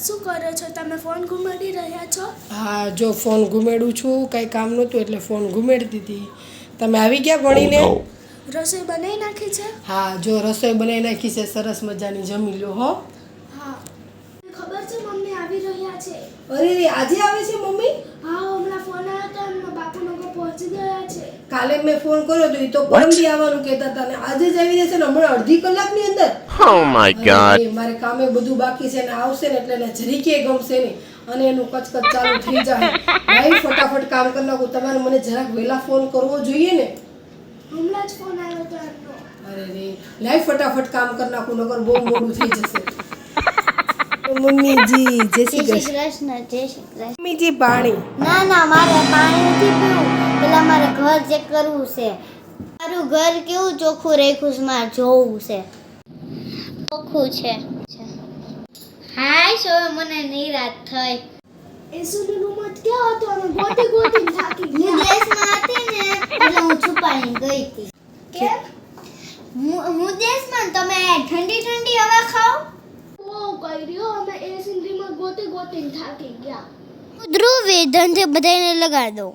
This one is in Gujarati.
શું કરો છો તમે? ફોન ઘુમાડી રહ્યા છો? હા જો ફોન ઘુમેડું છું, કંઈ કામ નહોતું એટલે ફોન ઘુમેડતી હતી. તમે આવી ગયા ભણીને? રસોઈ બનાવી નાખી છે? હા જો રસોઈ બનાવી નાખી છે, સરસ મજાની, જમી લો હો. હા. ખબર છે મમ્મી આવી રહ્યા છે? અરે રે, આજે આવે છે મમ્મી? હા હમણાં ફોન આવ્યો તો એમનો બાપુ લોકો પહોંચી ગયા છે. કાલે મેં ફોન કર્યો તો એ તો પરમદી આવવાનું કહેતા હતા ને આજે જ આવી જશે ને હમણાં અડધી કલાકની અંદર. Oh my god. મારે કામે બધું બાકી છે ને આવશે ને એટલે એને જરીકે ગમશે નહીં અને એનું કચકચ ચાલુ થઈ જાય. ભાઈ ફટાફટ કામ કરી નાખું. તમારે મને જરાક વહેલા ફોન કરવો જોઈએ ને. હમણાં જ ફોન આવ્યો તો એમનો. અરે રે, લાઈ ફટાફટ કામ કરી નાખું નકર બહુ મોડું થઈ જશે. મમ્મીજી જય શ્રી કૃષ્ણ. જય શ્રી કૃષ્ણ. મમ્મીજી પાણી. ના મારે પાણી નથી પીવું, પેલા મારે ઘર ચેક કરવું છે. મારું ઘર કેવું ચોખ્ખું રાખ્યું છે મારે જોવું છે. ચોખ્ખું છે. હાય સો મને નિરાત થઈ. એસુની રૂમમાં ક્યાં હતો? અમે ગોતી ગોતીને થાકી હું ગયા. દેશમાં હતી ને એટલે હું છુપાઈને ગઈ હતી. કેમ? હું દેશમાં તમે ઠંડી ઠંડી હવા ખાઓ. ઓ કર્યો અમે એસુની રૂમમાં ગોતી ગોતીને થાકી ગયા. ધ્રુવી ધંધે બધાને લગાડ દઉં.